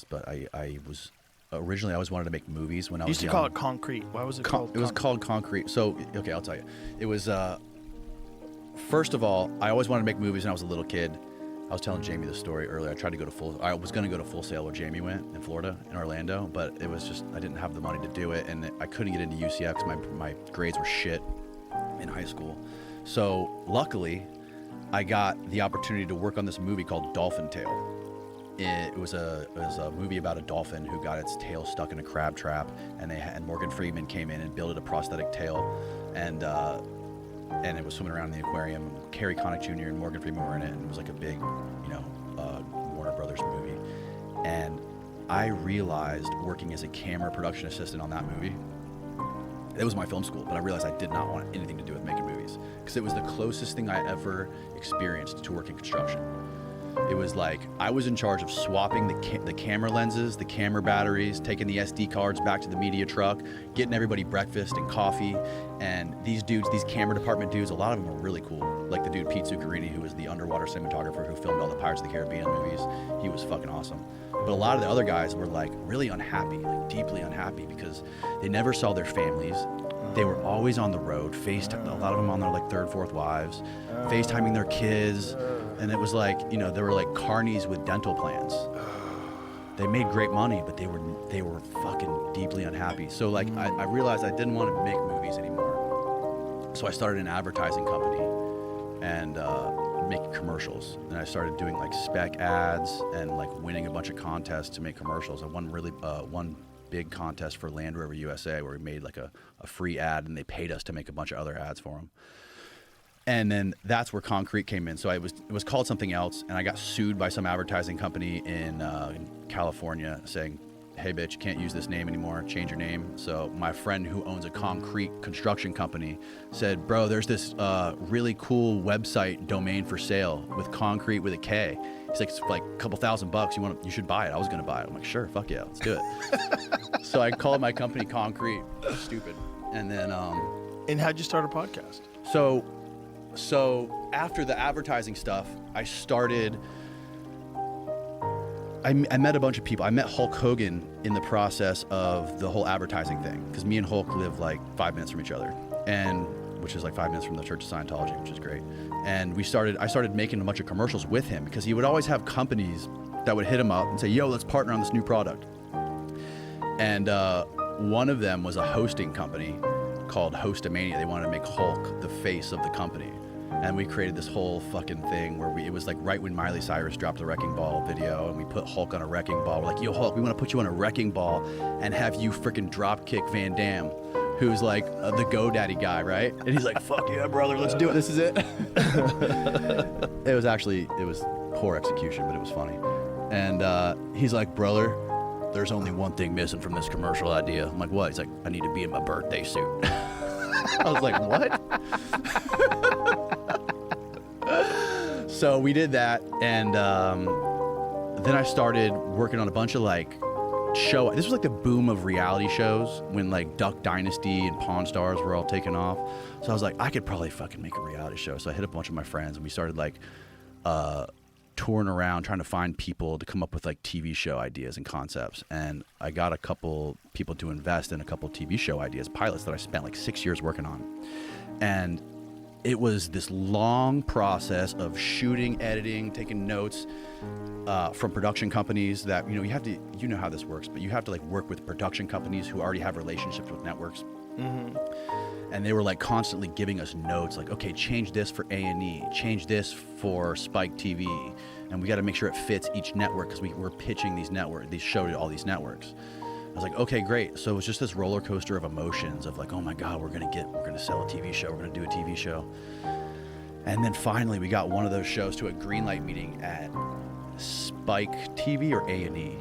but I was originally I always wanted to make movies when I was used to young. call it Concrete. Why was it called? It was called Concrete. So okay, I'll tell you. It was first of all, I always wanted to make movies when I was a little kid. I was telling Jamie the story earlier. I was going to go to Full Sail where Jamie went in Florida, in Orlando, but it was just I didn't have the money to do it, and I couldn't get into UCF because my grades were shit in high school. So luckily, I got the opportunity to work on this movie called Dolphin Tale. It was a movie about a dolphin who got its tail stuck in a crab trap, and Morgan Freeman came in and built a prosthetic tail, and it was swimming around in the aquarium. Cary Connick Jr. and Morgan Freeman were in it, and it was like a big, Warner Brothers movie. And I realized working as a camera production assistant on that movie, it was my film school, but I realized I did not want anything to do with making movies because it was the closest thing I ever experienced to working construction. It was like I was in charge of swapping the camera lenses, the camera batteries, taking the SD cards back to the media truck, getting everybody breakfast and coffee. And these dudes, these camera department dudes, a lot of them were really cool. Like the dude Pete Zuccarini, who was the underwater cinematographer who filmed all the Pirates of the Caribbean movies. He was fucking awesome. But a lot of the other guys were like really unhappy, like deeply unhappy, because they never saw their families. They were always on the road, a lot of them on their like third, fourth wives, FaceTiming their kids. And it was like, they were like carnies with dental plans. They made great money, but they were fucking deeply unhappy. So like I realized I didn't want to make movies anymore. So I started an advertising company and making commercials. And I started doing like spec ads and like winning a bunch of contests to make commercials. I won one big contest for Land Rover USA where we made like a free ad, and they paid us to make a bunch of other ads for them. And then that's where Concrete came in. So it was called something else, and I got sued by some advertising company in California saying, hey bitch, you can't use this name anymore, change your name. So my friend who owns a concrete construction company said, bro, there's this really cool website domain for sale with concrete with a K. He's like, it's like a couple $1,000, you should buy it. I was gonna buy it. I'm like, sure, fuck yeah, let's do it. So I called my company Concrete, stupid. And then And how'd you start a podcast? So after the advertising stuff, I started, I met a bunch of people. I met Hulk Hogan in the process of the whole advertising thing, because me and Hulk live like 5 minutes from each other, and which is like 5 minutes from the Church of Scientology, which is great. And I started making a bunch of commercials with him, because he would always have companies that would hit him up and say, yo, let's partner on this new product. And one of them was a hosting company called Hostomania. They wanted to make Hulk the face of the company. And we created this whole fucking thing where it was like right when Miley Cyrus dropped the Wrecking Ball video, and we put Hulk on a wrecking ball. We're like, yo, Hulk, we want to put you on a wrecking ball and have you freaking drop kick Van Damme, who's like the GoDaddy guy, right? And he's like, fuck yeah, brother, let's do it. This is it. It was poor execution, but it was funny. And he's like, brother, there's only one thing missing from this commercial idea. I'm like, what? He's like, I need to be in my birthday suit. I was like, what? So we did that, and then I started working on a bunch of like this was like the boom of reality shows when like Duck Dynasty and Pawn Stars were all taking off. So I was like, I could probably fucking make a reality show. So I hit up a bunch of my friends, and we started like touring around trying to find people to come up with like TV show ideas and concepts. And I got a couple people to invest in a couple TV show ideas, pilots that I spent like 6 years working on. And it was this long process of shooting, editing, taking notes from production companies that, you know how this works, but you have to like work with production companies who already have relationships with networks. Mm-hmm. And they were like constantly giving us notes like, okay, change this for A&E, change this for Spike TV. And we got to make sure it fits each network, because we're pitching these shows to all these networks. I was like, okay, great. So it was just this roller coaster of emotions of like, oh my God, we're going to sell a TV show. We're going to do a TV show. And then finally we got one of those shows to a green light meeting at Spike TV or A&E.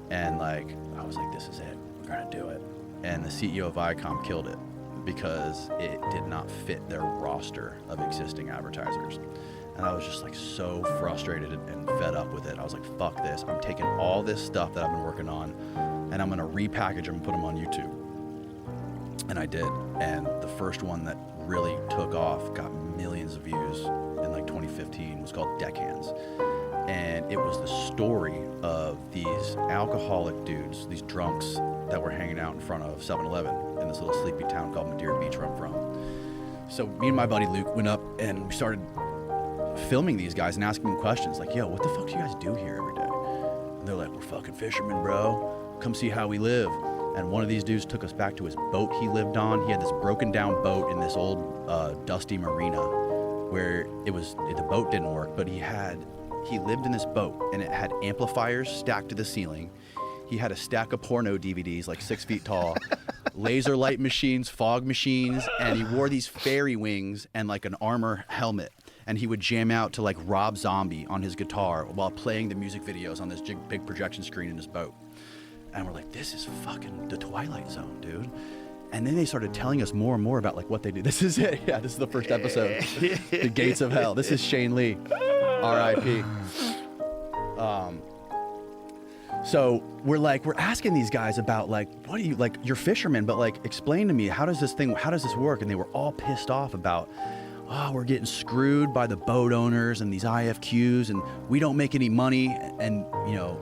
And like, I was like, this is it. We're going to do it. And the CEO of Viacom killed it because it did not fit their roster of existing advertisers. And I was just like so frustrated and fed up with it. I was like, fuck this. I'm taking all this stuff that I've been working on, and I'm going to repackage them and put them on YouTube. And I did. And the first one that really took off, got millions of views in like 2015, was called Deckhands. and it was the story of these alcoholic dudes, these drunks that were hanging out in front of 7-Eleven in this little sleepy town called Madeira Beach, where I'm from. So me and my buddy Luke went up and we started filming these guys and asking them questions like, yo, what the fuck do you guys do here every day? And they're like, we're fucking fishermen, bro. Come see how we live. And one of these dudes took us back to his boat he lived on. He had this broken down boat in this old dusty marina where the boat didn't work, but he lived in this boat and it had amplifiers stacked to the ceiling. He had a stack of porno DVDs like 6 feet tall, laser light machines, fog machines, and he wore these fairy wings and like an armor helmet. And he would jam out to like Rob Zombie on his guitar while playing the music videos on this big projection screen in his boat. And we're like, this is fucking the Twilight Zone, dude. And then they started telling us more and more about like what they do. This is it. Yeah, this is the first episode. The Gates of Hell. This is Shane Lee. R.I.P. So we're asking these guys about like, what do you, like, you're fishermen, but like, explain to me, how does this work? And they were all pissed off about, oh, we're getting screwed by the boat owners and these IFQs and we don't make any money. And, you know,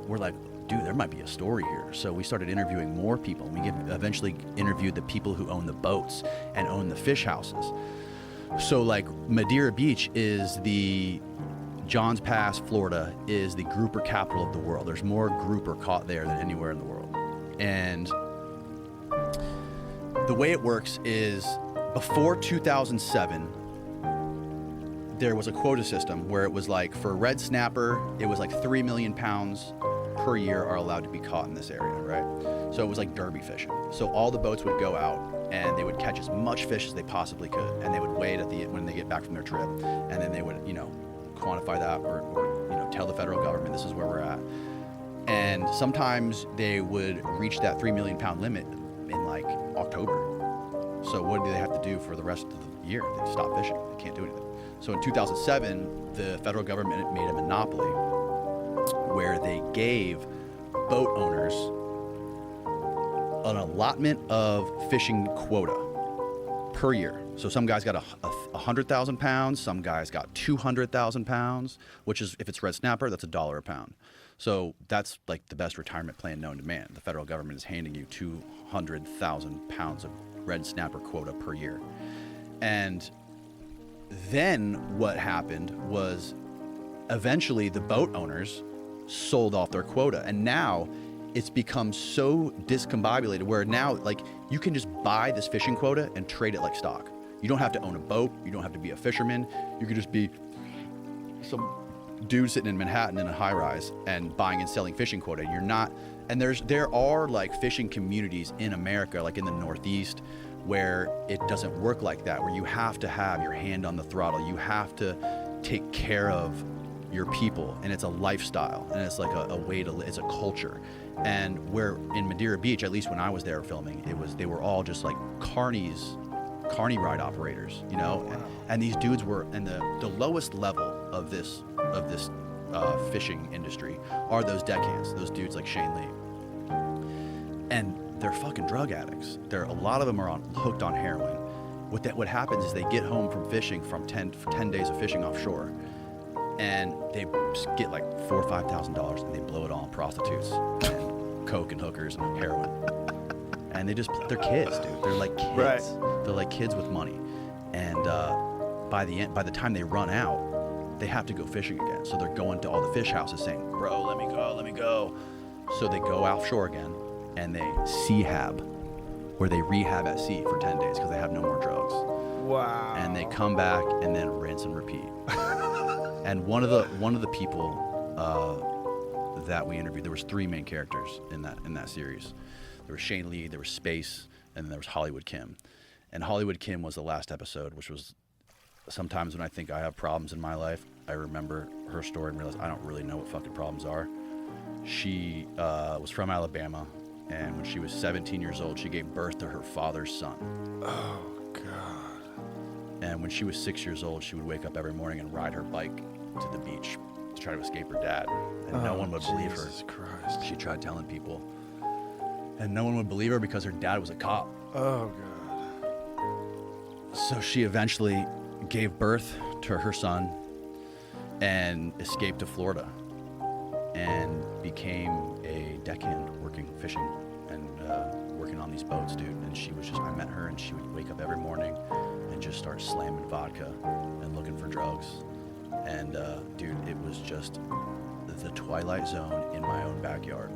we're like, dude, there might be a story here. So we started interviewing more people. We eventually interviewed the people who own the boats and own the fish houses. So like Madeira Beach is Johns Pass, Florida is the grouper capital of the world. There's more grouper caught there than anywhere in the world. And the way it works is before 2007, there was a quota system where it was like for red snapper, it was like 3 million pounds per year are allowed to be caught in this area, right? So it was like derby fishing. So all the boats would go out and they would catch as much fish as they possibly could, and they would wait when they get back from their trip, and then they would, you know, quantify that or you know, tell the federal government this is where we're at. And sometimes they would reach that 3 million pound limit in like October. So what do they have to do for the rest of the year? They stop fishing. They can't do anything. So in 2007, the federal government made a monopoly where they gave boat owners an allotment of fishing quota per year. So some guys got 100,000 pounds, some guys got 200,000 pounds, which is, if it's red snapper, that's $1 a pound. So that's like the best retirement plan known to man. The federal government is handing you 200,000 pounds of red snapper quota per year. And then what happened was eventually the boat owners sold off their quota, and now it's become so discombobulated where now like you can just buy this fishing quota and trade it like stock. You don't have to own a boat, you don't have to be a fisherman, you could just be some dude sitting in Manhattan in a high rise and buying and selling fishing quota. You're not, and there are like fishing communities in America, like in the Northeast, where it doesn't work like that, where you have to have your hand on the throttle, you have to take care of your people, and it's a lifestyle, and it's like a way to live, it's a culture. And where in Madeira Beach, at least when I was there filming, they were all just like carny ride operators, you know. Wow. And these dudes were, and the lowest level of this fishing industry are those deckhands, those dudes like Shane Lee, and they're fucking drug addicts. A lot of them are hooked on heroin. What happens is they get home from fishing from 10 days of fishing offshore, and they get like $4,000 or $5,000, and they blow it all on prostitutes and coke and hookers and heroin. And they're kids, dude. They're like kids. Right. They're like kids with money. And by the time they run out, they have to go fishing again. So they're going to all the fish houses saying, bro, let me go. So they go offshore again, and they rehab, where they rehab at sea for 10 days because they have no more drugs. Wow. And they come back and then rinse and repeat. And one of the people that we interviewed, there was 3 main characters in that series. There was Shane Lee, there was Space, and then there was Hollywood Kim. And Hollywood Kim was the last episode, which was sometimes when I think I have problems in my life, I remember her story and realize I don't really know what fucking problems are. She was from Alabama, and when she was 17 years old, she gave birth to her father's son. Oh, God. And when she was 6 years old, she would wake up every morning and ride her bike to the beach to try to escape her dad. And no one would believe her. Jesus Christ. She tried telling people. And no one would believe her because her dad was a cop. Oh, God. So she eventually gave birth to her son. and escaped to Florida and became a deckhand working fishing and working on these boats, dude. And she was just, I met her and she would wake up every morning and just start slamming vodka and looking for drugs. And dude, it was just the Twilight Zone in my own backyard.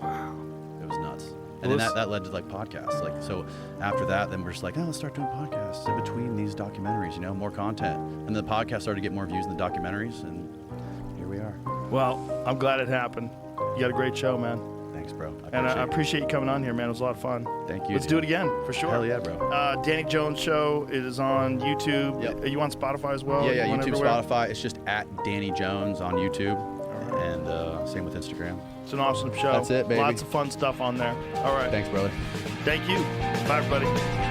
Wow. It was nuts. And then that led to like podcasts. Like, so after that, then we're just like, oh, let's start doing podcasts in between these documentaries, you know, more content. And the podcast started to get more views than the documentaries, and here we are. Well, I'm glad it happened. You got a great show, man. Thanks, bro. I appreciate you coming on here, man. It was a lot of fun. Thank you. Let's do it again, for sure. Hell yeah, bro. Danny Jones Show. It is on YouTube. Yep. Are you on Spotify as well? Yeah, YouTube, everywhere? Spotify. It's just at Danny Jones on YouTube. And same with Instagram. It's an awesome show. That's it, baby. Lots of fun stuff on there. All right. Thanks, brother. Thank you. Bye, everybody.